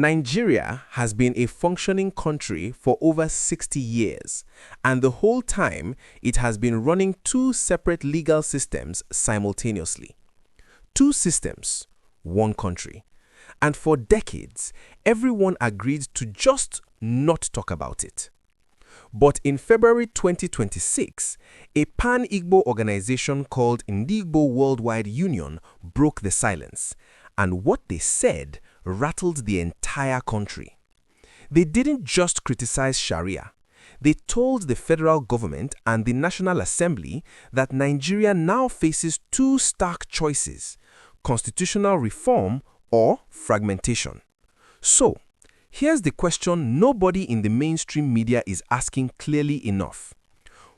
Nigeria has been a functioning country for over 60 years, and the whole time it has been running two separate legal systems simultaneously. Two systems, one country. And for decades, everyone agreed to just not talk about it. But in February 2026, a pan-Igbo organization called Ndi Igbo Worldwide Union broke the silence, and what they said rattled the entire country. They didn't just criticize Sharia. They told the federal government and the National Assembly that Nigeria now faces two stark choices: constitutional reform or fragmentation. So, here's the question nobody in the mainstream media is asking clearly enough.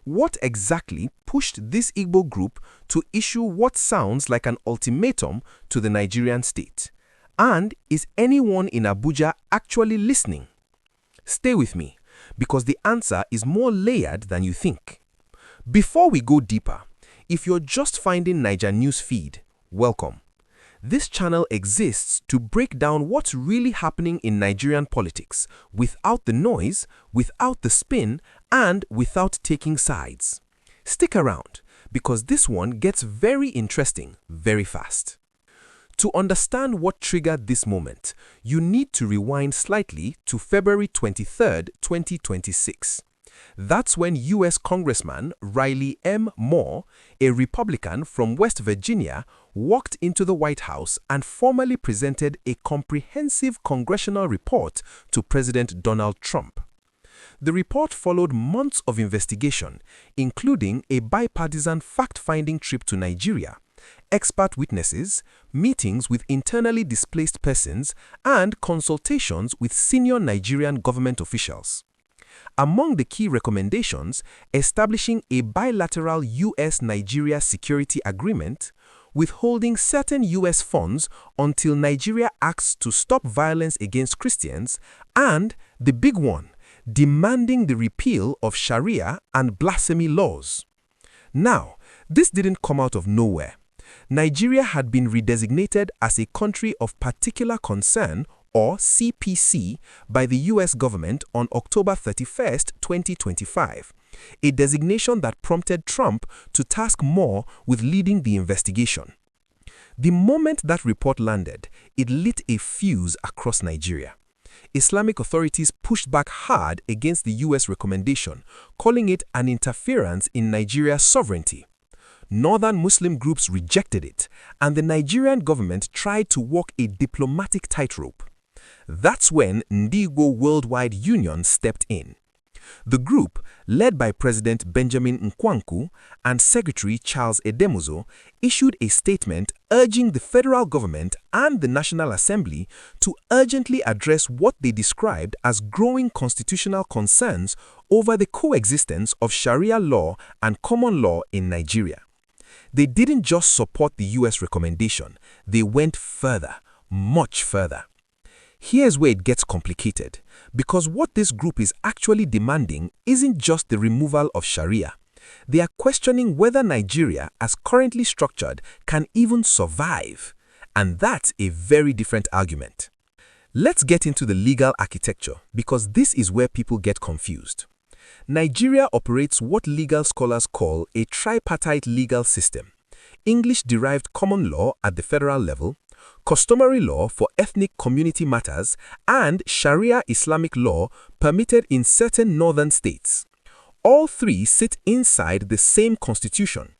What exactly pushed this Igbo group to issue what sounds like an ultimatum to the Nigerian state? And is anyone in Abuja actually listening? Stay with me, because the answer is more layered than you think. Before we go deeper, if you're just finding Naijanewsfeed, welcome. This channel exists to break down what's really happening in Nigerian politics, without the noise, without the spin, and without taking sides. Stick around, because this one gets very interesting very fast. To understand what triggered this moment, you need to rewind slightly to February 23, 2026. That's when U.S. Congressman Riley M. Moore, a Republican from West Virginia, walked into the White House and formally presented a comprehensive congressional report to President Donald Trump. The report followed months of investigation, including a bipartisan fact-finding trip to Nigeria, expert witnesses, meetings with internally displaced persons, and consultations with senior Nigerian government officials. Among the key recommendations, establishing a bilateral U.S.-Nigeria security agreement, withholding certain U.S. funds until Nigeria acts to stop violence against Christians, and, the big one, demanding the repeal of Sharia and blasphemy laws. Now, this didn't come out of nowhere. Nigeria had been redesignated as a country of particular concern, or CPC, by the U.S. government on October 31, 2025, a designation that prompted Trump to task Moore with leading the investigation. The moment that report landed, it lit a fuse across Nigeria. Islamic authorities pushed back hard against the U.S. recommendation, calling it an interference in Nigeria's sovereignty. Northern Muslim groups rejected it, and the Nigerian government tried to walk a diplomatic tightrope. That's when Ndi Igbo Worldwide Union stepped in. The group, led by President Benjamin Nkwanku and Secretary Charles Edemuzo, issued a statement urging the federal government and the National Assembly to urgently address what they described as growing constitutional concerns over the coexistence of Sharia law and common law in Nigeria. They didn't just support the U.S. recommendation, they went further, much further. Here's where it gets complicated, because what this group is actually demanding isn't just the removal of Sharia. They are questioning whether Nigeria, as currently structured, can even survive. And that's a very different argument. Let's get into the legal architecture, because this is where people get confused. Nigeria operates what legal scholars call a tripartite legal system: English-derived common law at the federal level, customary law for ethnic community matters, and Sharia Islamic law permitted in certain northern states. All three sit inside the same constitution.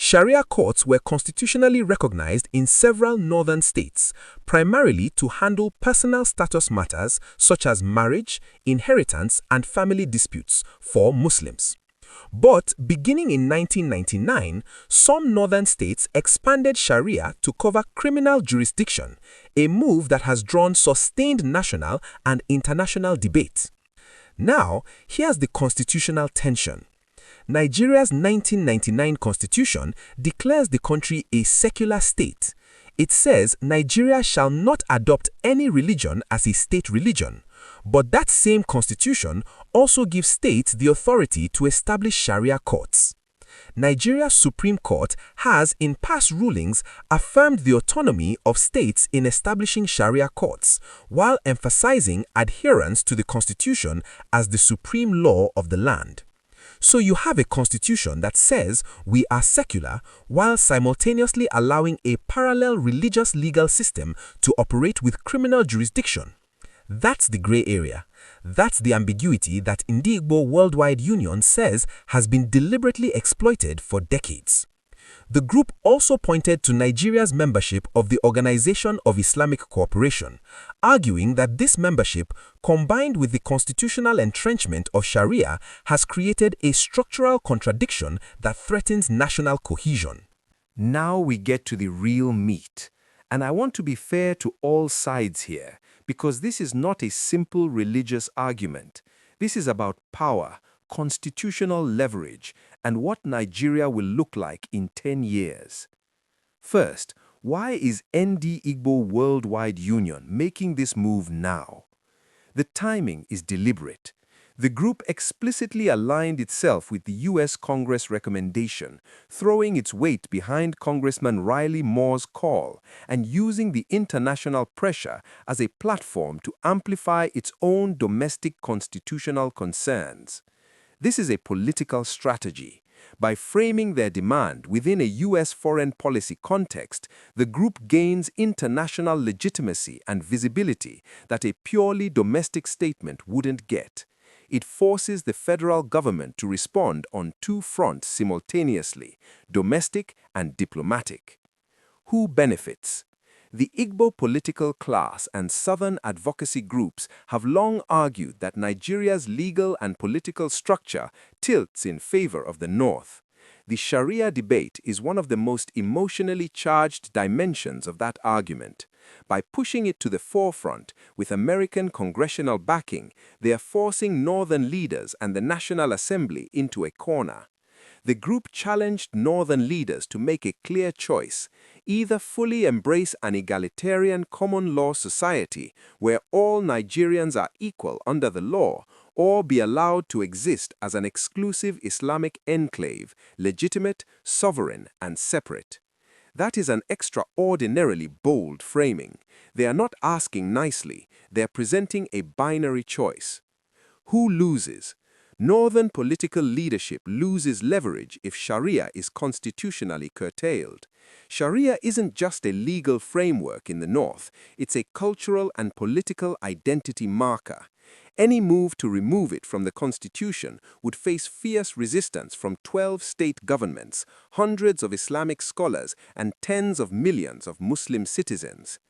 Sharia courts were constitutionally recognized in several northern states, primarily to handle personal status matters such as marriage, inheritance, and family disputes for Muslims. But beginning in 1999, some northern states expanded Sharia to cover criminal jurisdiction, a move that has drawn sustained national and international debate. Now, here's the constitutional tension. Nigeria's 1999 constitution declares the country a secular state. It says Nigeria shall not adopt any religion as a state religion. But that same constitution also gives states the authority to establish Sharia courts. Nigeria's Supreme Court has, in past rulings, affirmed the autonomy of states in establishing Sharia courts, while emphasizing adherence to the constitution as the supreme law of the land. So you have a constitution that says we are secular while simultaneously allowing a parallel religious legal system to operate with criminal jurisdiction. That's the gray area. That's the ambiguity that Ndi Igbo Worldwide Union says has been deliberately exploited for decades. The group also pointed to Nigeria's membership of the Organization of Islamic Cooperation, arguing that this membership, combined with the constitutional entrenchment of Sharia, has created a structural contradiction that threatens national cohesion. Now we get to the real meat. And I want to be fair to all sides here, because this is not a simple religious argument. This is about power, constitutional leverage, and what Nigeria will look like in 10 years. First, why is Ndi Igbo Worldwide Union making this move now? The timing is deliberate. The group explicitly aligned itself with the U.S. Congress recommendation, throwing its weight behind Congressman Riley Moore's call and using the international pressure as a platform to amplify its own domestic constitutional concerns. This is a political strategy. By framing their demand within a U.S. foreign policy context, the group gains international legitimacy and visibility that a purely domestic statement wouldn't get. It forces the federal government to respond on two fronts simultaneously, domestic and diplomatic. Who benefits? The Igbo political class and southern advocacy groups have long argued that Nigeria's legal and political structure tilts in favor of the North. The Sharia debate is one of the most emotionally charged dimensions of that argument. By pushing it to the forefront with American congressional backing, they are forcing Northern leaders and the National Assembly into a corner. The group challenged Northern leaders to make a clear choice: either fully embrace an egalitarian common law society where all Nigerians are equal under the law, or be allowed to exist as an exclusive Islamic enclave, legitimate, sovereign, and separate. That is an extraordinarily bold framing. They are not asking nicely, they are presenting a binary choice. Who loses? Northern political leadership loses leverage if Sharia is constitutionally curtailed. Sharia isn't just a legal framework in the North, it's a cultural and political identity marker. Any move to remove it from the Constitution would face fierce resistance from 12 state governments, hundreds of Islamic scholars, and tens of millions of Muslim citizens.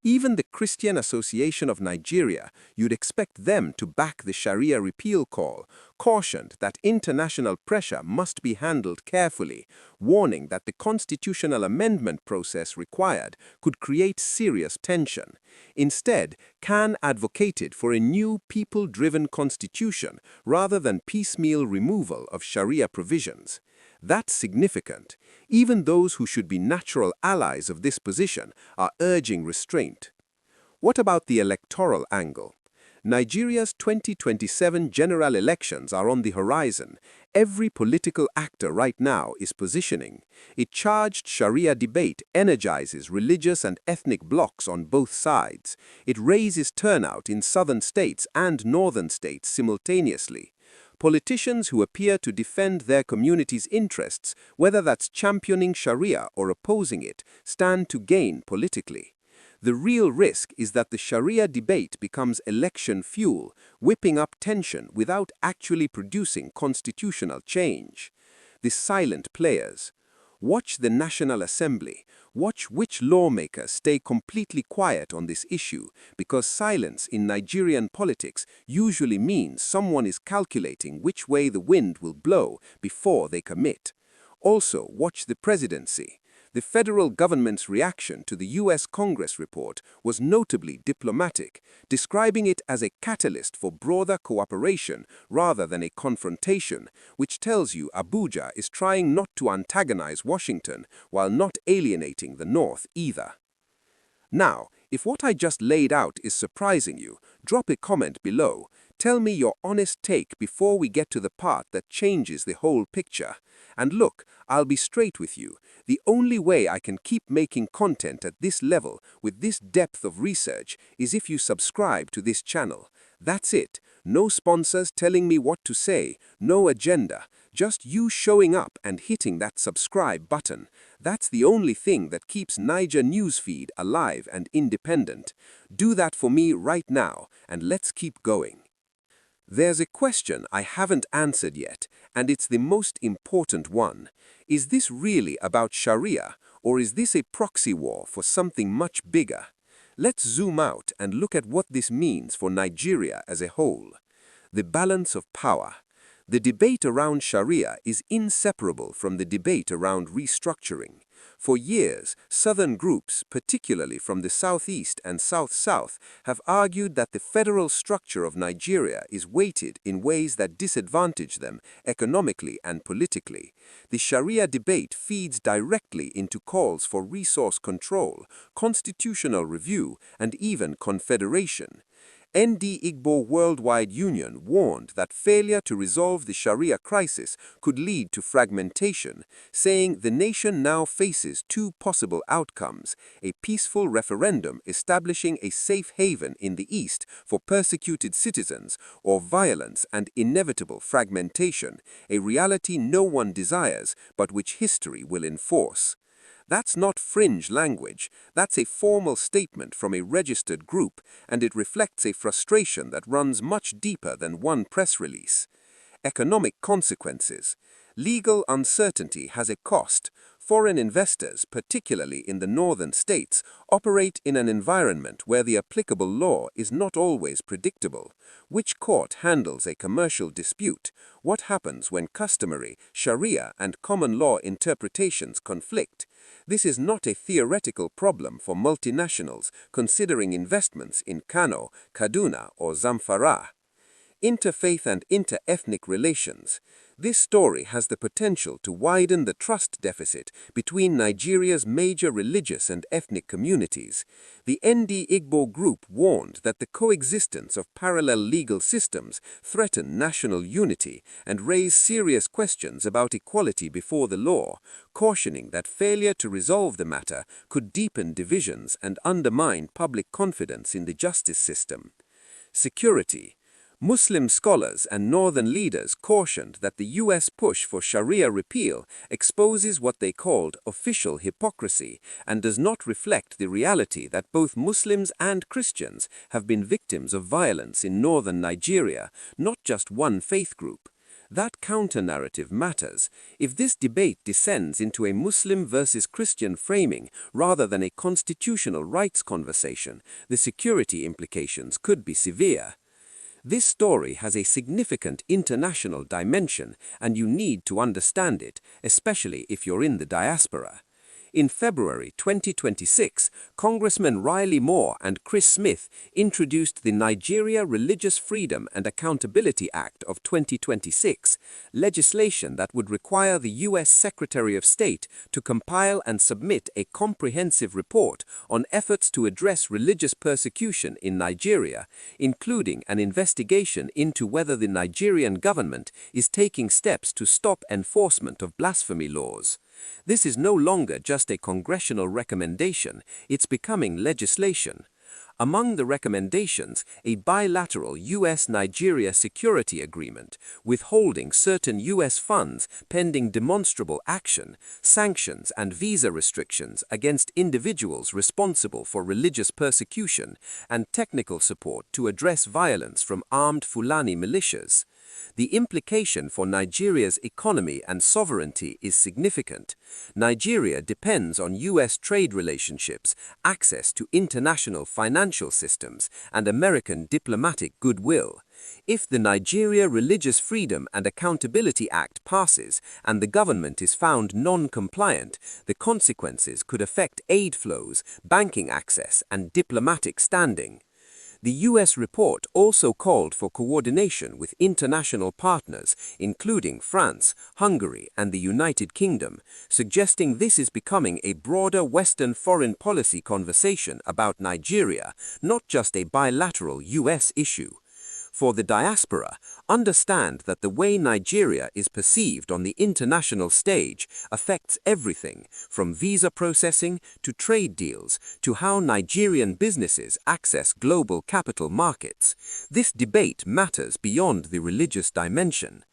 Even the Christian Association of Nigeria, you'd expect them to back the Sharia repeal call, cautioned that international pressure must be handled carefully, warning that the constitutional amendment process required could create serious tension. Instead, Khan advocated for a new people-driven constitution rather than piecemeal removal of Sharia provisions. That's significant. Even those who should be natural allies of this position are urging restraint. What about the electoral angle? Nigeria's 2027 general elections are on the horizon. Every political actor right now is positioning. A charged Sharia debate energizes religious and ethnic blocs on both sides. It raises turnout in southern states and northern states simultaneously. Politicians who appear to defend their community's interests, whether that's championing Sharia or opposing it, stand to gain politically. The real risk is that the Sharia debate becomes election fuel, whipping up tension without actually producing constitutional change. The silent players. Watch the National Assembly. Watch which lawmakers stay completely quiet on this issue, because silence in Nigerian politics usually means someone is calculating which way the wind will blow before they commit. Also, watch the presidency. The federal government's reaction to the U.S. Congress report was notably diplomatic, describing it as a catalyst for broader cooperation rather than a confrontation, which tells you Abuja is trying not to antagonize Washington while not alienating the North either. Now, if what I just laid out is surprising you, drop a comment below. Tell me your honest take before we get to the part that changes the whole picture. And look, I'll be straight with you. The only way I can keep making content at this level, with this depth of research, is if you subscribe to this channel. That's it. No sponsors telling me what to say, no agenda. Just you showing up and hitting that subscribe button. That's the only thing that keeps Naijanewsfeed alive and independent. Do that for me right now, and let's keep going. There's a question I haven't answered yet, and it's the most important one. Is this really about Sharia, or is this a proxy war for something much bigger? Let's zoom out and look at what this means for Nigeria as a whole. The balance of power. The debate around Sharia is inseparable from the debate around restructuring. For years, southern groups, particularly from the southeast and south-south, have argued that the federal structure of Nigeria is weighted in ways that disadvantage them economically and politically. The Sharia debate feeds directly into calls for resource control, constitutional review, and even confederation. Ndi Igbo Worldwide Union warned that failure to resolve the Sharia crisis could lead to fragmentation, saying the nation now faces two possible outcomes: a peaceful referendum establishing a safe haven in the East for persecuted citizens, or violence and inevitable fragmentation, a reality no one desires but which history will enforce. That's not fringe language, that's a formal statement from a registered group, and it reflects a frustration that runs much deeper than one press release. Economic consequences. Legal uncertainty has a cost. Foreign investors, particularly in the northern states, operate in an environment where the applicable law is not always predictable. Which court handles a commercial dispute? What happens when customary, Sharia, and common law interpretations conflict? This is not a theoretical problem for multinationals considering investments in Kano, Kaduna, or Zamfara. Interfaith and inter-ethnic relations. This story has the potential to widen the trust deficit between Nigeria's major religious and ethnic communities. The Ndi Igbo group warned that the coexistence of parallel legal systems threaten national unity and raise serious questions about equality before the law, cautioning that failure to resolve the matter could deepen divisions and undermine public confidence in the justice system. Security. Muslim scholars and northern leaders cautioned that the U.S. push for Sharia repeal exposes what they called official hypocrisy and does not reflect the reality that both Muslims and Christians have been victims of violence in northern Nigeria, not just one faith group. That counter-narrative matters. If this debate descends into a Muslim versus Christian framing rather than a constitutional rights conversation, the security implications could be severe. This story has a significant international dimension, and you need to understand it, especially if you're in the diaspora. In February 2026, Congressmen Riley Moore and Chris Smith introduced the Nigeria Religious Freedom and Accountability Act of 2026, legislation that would require the U.S. Secretary of State to compile and submit a comprehensive report on efforts to address religious persecution in Nigeria, including an investigation into whether the Nigerian government is taking steps to stop enforcement of blasphemy laws. This is no longer just a congressional recommendation, it's becoming legislation. Among the recommendations, a bilateral U.S.-Nigeria security agreement, withholding certain U.S. funds pending demonstrable action, sanctions and visa restrictions against individuals responsible for religious persecution, and technical support to address violence from armed Fulani militias. The implication for Nigeria's economy and sovereignty is significant. Nigeria depends on U.S. trade relationships, access to international financial systems, and American diplomatic goodwill. If the Nigeria Religious Freedom and Accountability Act passes and the government is found non-compliant, the consequences could affect aid flows, banking access, and diplomatic standing. The U.S. report also called for coordination with international partners, including France, Hungary, and the United Kingdom, suggesting this is becoming a broader Western foreign policy conversation about Nigeria, not just a bilateral U.S. issue. For the diaspora, understand that the way Nigeria is perceived on the international stage affects everything from visa processing to trade deals to how Nigerian businesses access global capital markets. This debate matters beyond the religious dimension.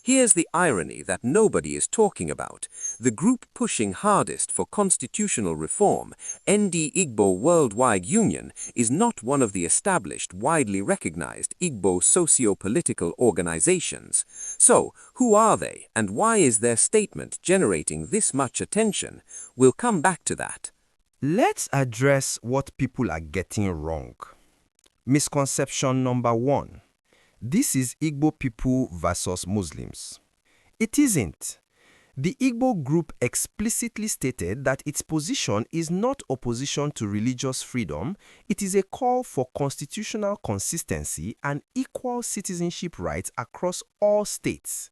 Here's the irony that nobody is talking about. The group pushing hardest for constitutional reform, Ndi Igbo Worldwide Union, is not one of the established, widely recognized Igbo socio-political organizations. So, who are they, and why is their statement generating this much attention? We'll come back to that. Let's address what people are getting wrong. Misconception number 1. This is Igbo people versus Muslims. It isn't. The Igbo group explicitly stated that its position is not opposition to religious freedom, it is a call for constitutional consistency and equal citizenship rights across all states.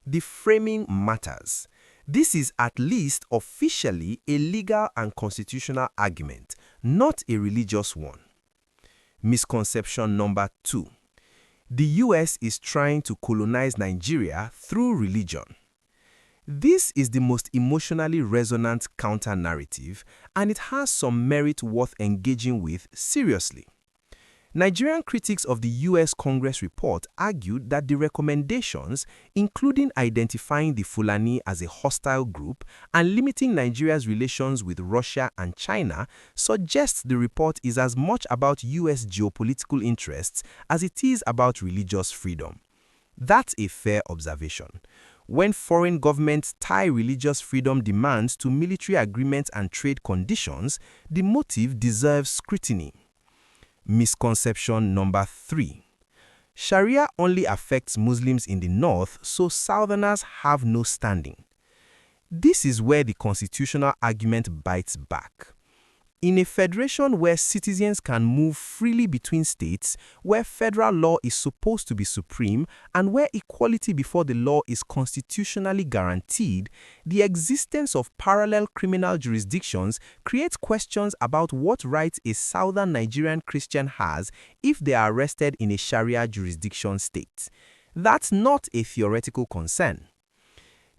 The framing matters. This is at least officially a legal and constitutional argument, not a religious one. Misconception number 2. The US is trying to colonize Nigeria through religion. This is the most emotionally resonant counter-narrative, and it has some merit worth engaging with seriously. Nigerian critics of the US Congress report argued that the recommendations, including identifying the Fulani as a hostile group and limiting Nigeria's relations with Russia and China, suggests the report is as much about US geopolitical interests as it is about religious freedom. That's a fair observation. When foreign governments tie religious freedom demands to military agreements and trade conditions, the motive deserves scrutiny. Misconception number 3. Sharia only affects Muslims in the north, so Southerners have no standing. This is where the constitutional argument bites back. In a federation where citizens can move freely between states, where federal law is supposed to be supreme, and where equality before the law is constitutionally guaranteed, the existence of parallel criminal jurisdictions creates questions about what rights a southern Nigerian Christian has if they are arrested in a Sharia jurisdiction state. That's not a theoretical concern.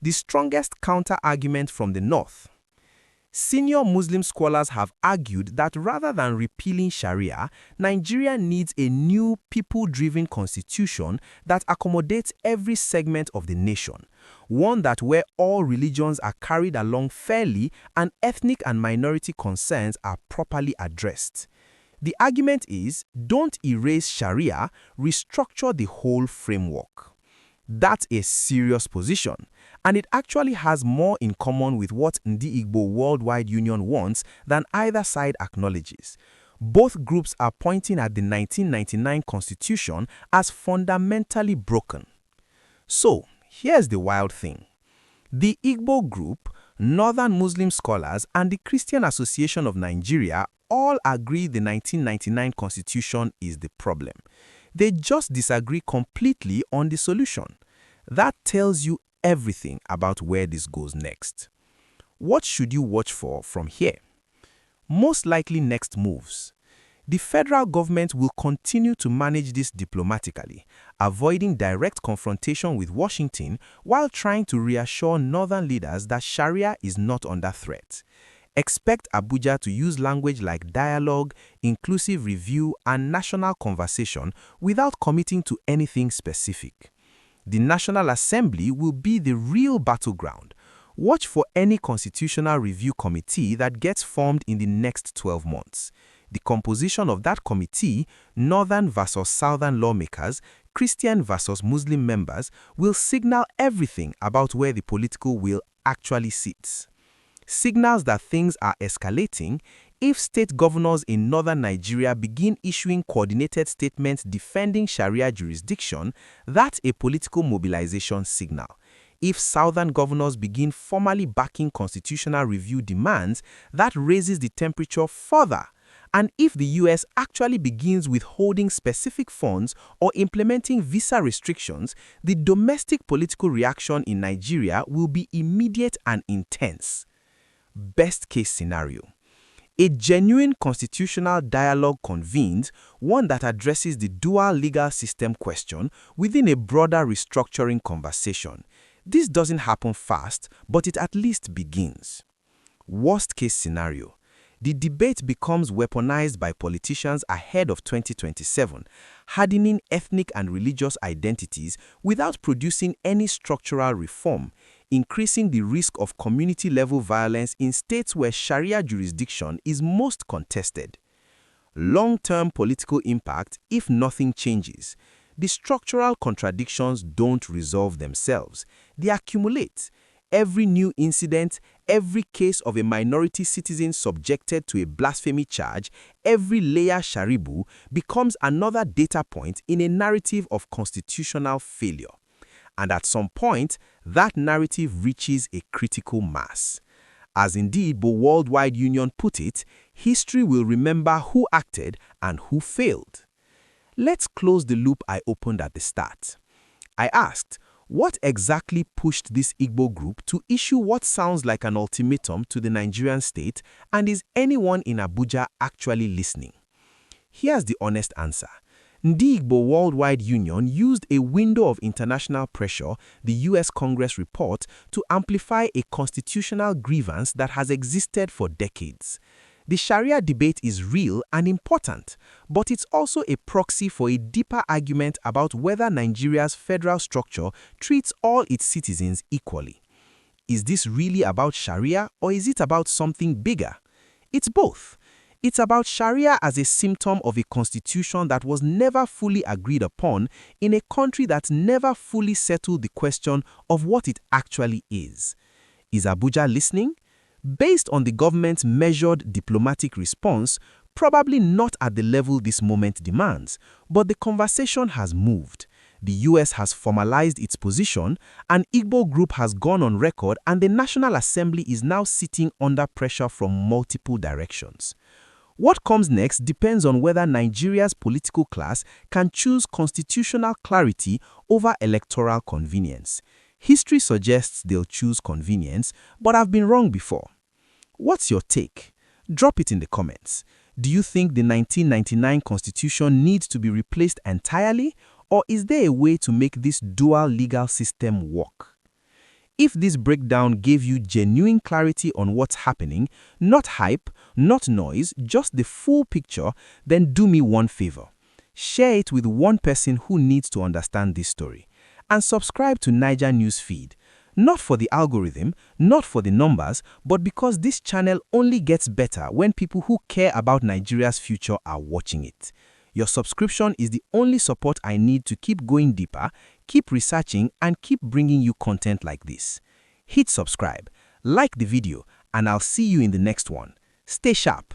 The strongest counter-argument from the north. Senior Muslim scholars have argued that rather than repealing Sharia, Nigeria needs a new people-driven constitution that accommodates every segment of the nation, one that where all religions are carried along fairly and ethnic and minority concerns are properly addressed. The argument is, don't erase Sharia, restructure the whole framework. That's a serious position, and it actually has more in common with what Ndi Igbo Worldwide Union wants than either side acknowledges. Both groups are pointing at the 1999 Constitution as fundamentally broken. So, here's the wild thing. The Igbo group, Northern Muslim scholars, and the Christian Association of Nigeria all agree the 1999 Constitution is the problem. They just disagree completely on the solution. That tells you everything about where this goes next. What should you watch for from here? Most likely next moves. The federal government will continue to manage this diplomatically, avoiding direct confrontation with Washington while trying to reassure northern leaders that Sharia is not under threat. Expect Abuja to use language like dialogue, inclusive review, and national conversation without committing to anything specific. The National Assembly will be the real battleground. Watch for any constitutional review committee that gets formed in the next 12 months. The composition of that committee, Northern versus Southern lawmakers, Christian versus Muslim members, will signal everything about where the political will actually sits. Signals that things are escalating if state governors in northern Nigeria begin issuing coordinated statements defending Sharia jurisdiction. That's a political mobilization signal. If southern governors begin formally backing constitutional review demands, that raises the temperature further. And if the US actually begins withholding specific funds or implementing visa restrictions, the domestic political reaction in Nigeria will be immediate and intense. Best case scenario. A genuine constitutional dialogue convenes, one that addresses the dual legal system question within a broader restructuring conversation. This doesn't happen fast, but it at least begins. Worst-case scenario. The debate becomes weaponized by politicians ahead of 2027, hardening ethnic and religious identities without producing any structural reform, increasing the risk of community-level violence in states where Sharia jurisdiction is most contested. Long-term political impact if nothing changes. The structural contradictions don't resolve themselves. They accumulate. Every new incident, every case of a minority citizen subjected to a blasphemy charge, every layer sharibu becomes another data point in a narrative of constitutional failure. And at some point, that narrative reaches a critical mass. As Ndi Igbo Worldwide Union put it, history will remember who acted and who failed. Let's close the loop I opened at the start. I asked, what exactly pushed this Igbo group to issue what sounds like an ultimatum to the Nigerian state, and is anyone in Abuja actually listening? Here's the honest answer. Ndi Igbo Worldwide Union used a window of international pressure, the US Congress report, to amplify a constitutional grievance that has existed for decades. The Sharia debate is real and important, but it's also a proxy for a deeper argument about whether Nigeria's federal structure treats all its citizens equally. Is this really about Sharia, or is it about something bigger? It's both. It's about Sharia as a symptom of a constitution that was never fully agreed upon in a country that never fully settled the question of what it actually is. Is Abuja listening? Based on the government's measured diplomatic response, probably not at the level this moment demands, but the conversation has moved. The US has formalized its position, an Igbo group has gone on record, and the National Assembly is now sitting under pressure from multiple directions. What comes next depends on whether Nigeria's political class can choose constitutional clarity over electoral convenience. History suggests they'll choose convenience, but I've been wrong before. What's your take? Drop it in the comments. Do you think the 1999 Constitution needs to be replaced entirely, or is there a way to make this dual legal system work? If this breakdown gave you genuine clarity on what's happening, not hype, not noise, just the full picture, then do me one favor. Share it with one person who needs to understand this story. And subscribe to Naijanewsfeed. Not for the algorithm, not for the numbers, but because this channel only gets better when people who care about Nigeria's future are watching it. Your subscription is the only support I need to keep going deeper, keep researching, and keep bringing you content like this. Hit subscribe, like the video, and I'll see you in the next one. Stay sharp.